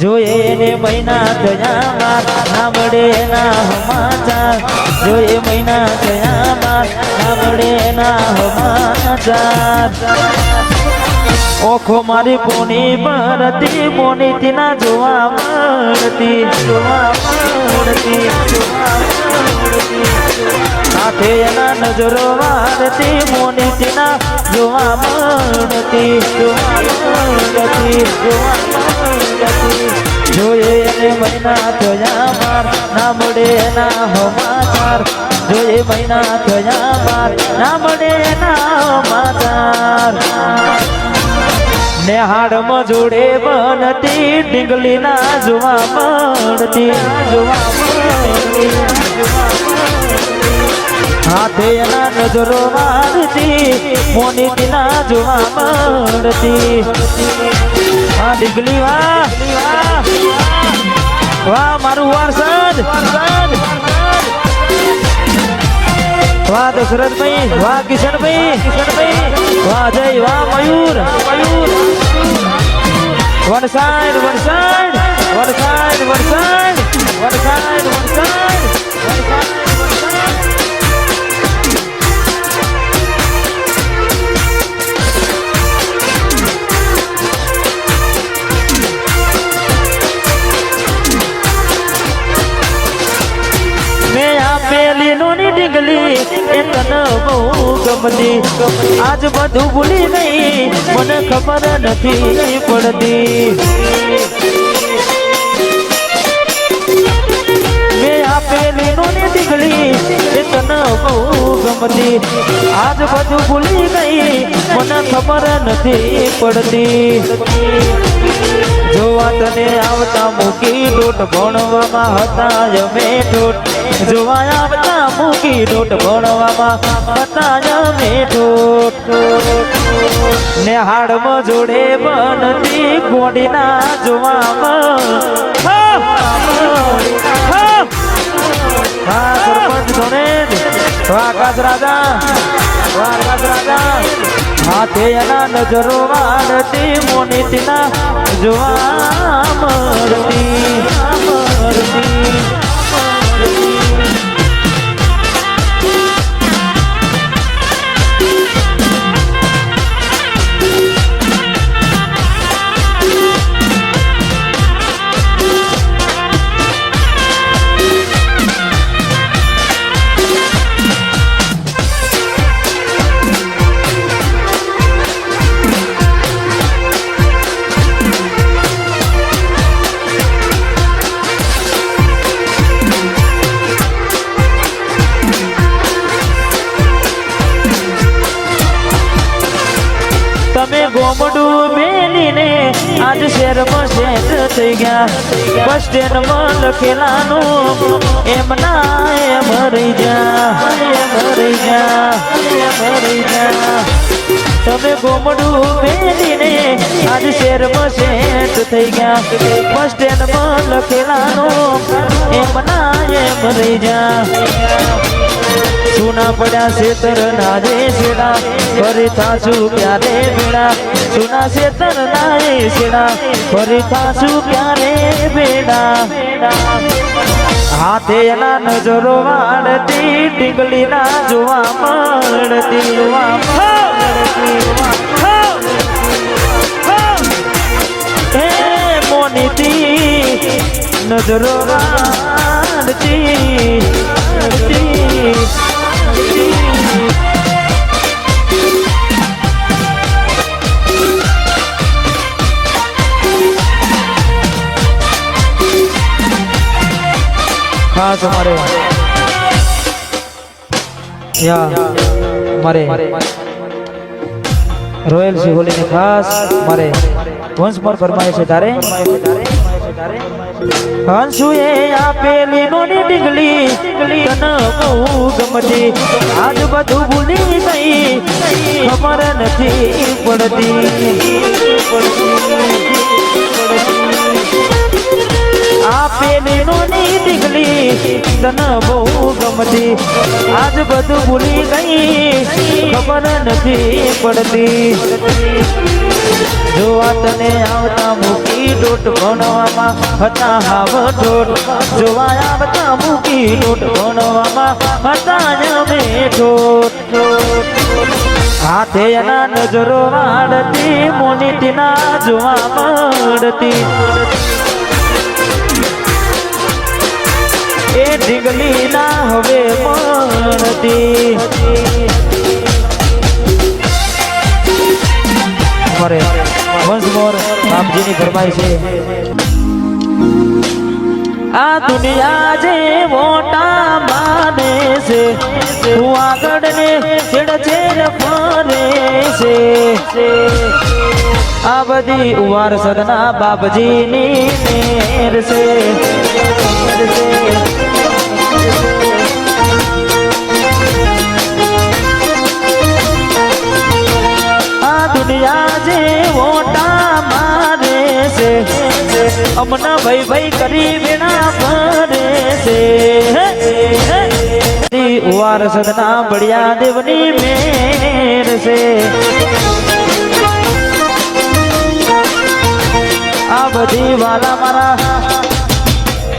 જોઈએ એને મહિના થયા બાદ ના મળે એના સમાચાર જોઈએ મહિના થયા બાદ ના મળે એના સમાચાર ઓખો મારી પોની ભરતી મોનીથી ના જોવા મળતી સાથે એના નજરો વારતી મોનીથી ના જોવા મળતી જોઈએ એને મહિના થયા બાર ના મળે એના સમાચાર જોઈએ મહિના થયા બાર ના મળે એના સમાચાર નેહાડમાં જોડે બનતી ડીંગલી ના જોવા મળતી હાથે એના નજરો મારતી મોનીથી ના જોવા મળતી હા ડીંગલી વાહ વાહ મારું વારસદ વાહ દશરથભાઈ વાહ કિશનભાઈ વાહ જય વાહ મયુર વન સાઈડ મેં આપેલી નોની ડીંગલી એ તને બહુ ગમતી આજ બધું ભૂલી ગઈ મને ખબર નથી પડતી મેં આપેલી નોની ડીંગલી એ તને બહુ ગમતી આજ બધું ભૂલી ગઈ મને ખબર નથી પડતી જોવા તને આવતા મૂકી ડોટ ભણવામાં હતા અમે ઠોટ જોવા આવતા મૂકી ડોટ ભણવામાં હતા અમે ઠોટ નેહાડમાં જોડે બનતી ગોડીના જોવામાં હા સરપંચ ધોને આકાશ રાજા હાથે એના નજરો વાળતી મોનીથી ના જોવા મળતી તમે ગોમડું મેલીને આજ શહેરમાં સેટ થઈ ગયા બસ સ્ટેન્ડમાં લખેલાનું એમ ના એમ રહી જા તમે ગોમડું મેલીને આજ શહેરમાં સેટ થઈ ગયા બસ સ્ટેન્ડમાં લખેલાનું એમ ના એમ રહી જા સુના પડ્યા શેતર ના રે શેડા ફરી થાશું ક્યારે બેડા સુના શેતર ના રે શેડા ફરી થાશું ક્યારે બેડા હાથે એના નજરો વાળતી ડીંગલી ના જોવા મળતી હે મોનીથી નજરો વાળતી ખાસ અમારે મારે રોયલ સિહોલી ને ખાસ મારે વંશ પર ફરમાય છે તારે હંસુએ આપેલી નોની ડીંગલી તને બહુ ગમતી આજ બધું ભૂલી ગઈ ખબર નથી પડતી આપેલી નોની ડીંગલી તને બહુ ગમતી આજ બધું ભૂલી ગઈ ખબર નથી પડતી જોવા તને આવતા મૂકી ડોટ ભણવામાં હતા હાવ ઠોઠ જોવા આવતા મૂકી ડોટ ભણવામાં હતા અમે ઠોઠ હાથે એના નજરો વાળતી મોનીતીના જોવા મળતી એ ઢીંગલી ના હવે મળતી અમારે વંશ મોર બાપજીની ફરમાઈ છે આ દુનિયા જે મોટા માને છે તું આગળ ને છેડ છેડ ફરે છે આ બધી ઉવાર સદના બાપજીની મેર છે આ દુનિયા જે મોટા મારે છે અમના ભાઈ ભાઈ કરી વિના ફરે છે ઉવાર સદના બળિયા દેવની મેર છે આ બધી વાલા મારા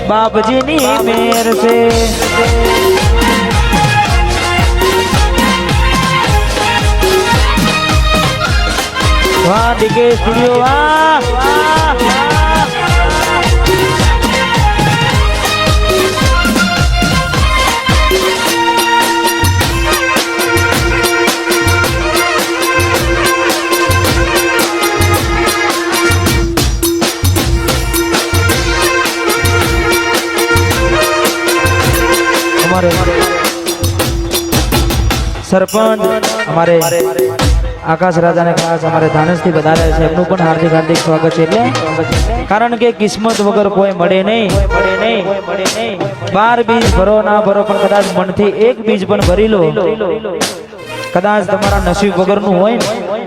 બાપજીની મેર છે વાહ ડીકે સ્ટુડિયો વાહ सरपंच हमारे आकाश राजा ने खास हमारे धानस थी बता रहे हैं एमનું પણ હાર્દિક હાર્દિક સ્વાગત છે એટલે કારણ કે કિસ્મત વગર કોઈ મળે નહીં 12 બીજ ભરો ના ભરો પણ કદાચ મનથી એક બીજ પણ ભરી લો કદાચ તમારા નસીબ વગરનું હોય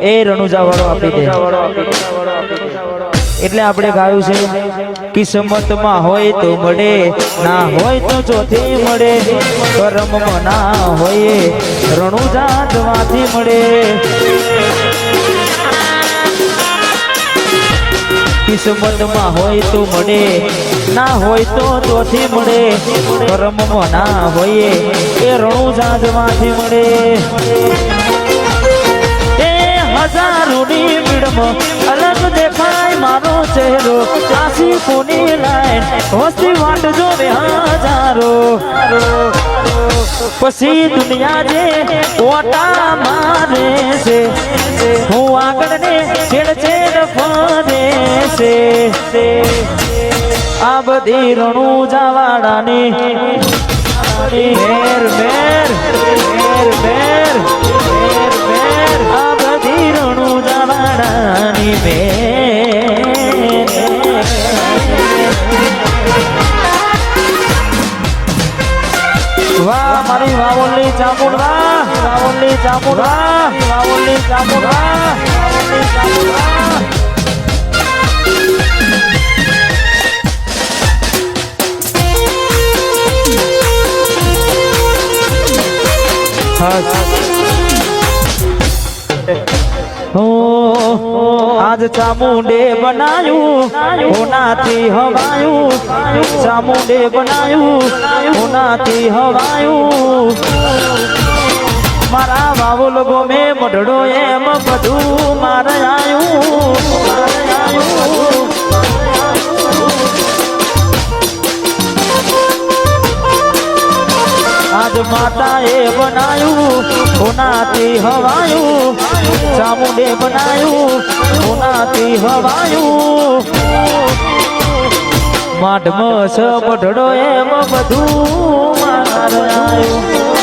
એ રણુજા વાળો આપી દે એટલે આપણે ગાયું છે કિસ્મતમાં હોય તો મળે ના હોય તો ચોથી મળે કરમમાં ના હોય રણુજા જવાથી મળે કિસ્મતમાં હોય તો મળે ના હોય તો ચોથી મળે કરમમાં ના હોય એ રણુજા જવાથી મળે હજારોની ભીડમાં અલગ દેખાય મારો ચહેરો આશિકોની લાઈન હોસ્તી વાટ જોવે હજારો પછી દુનિયા જે ઓટા મારે છે હું આગળ ને છેડ છેડ ફરે છે આ બધી રણુજા વાળાની મેર મેર મેર મેર મેર આ બધી રણુજા વાળાની મેર વાહ મારી વાવોલી ચામુંડા વાવોલી ચામુંડા વાવોલી ચામુંડા વાવોલી ચામુંડા आज चामुंडे बनायूं होनाथी हवायूं चामुंडे बनायूं होनाथी हवायूं मारा वावुल गो में मढड़ो एम बधु मार आयूं आज माताए बनायूं होनाथी हवायूं चामुंडे बनायूं होनाथी हवायूं माठ मस मढड़ो एम बधु मार आयूं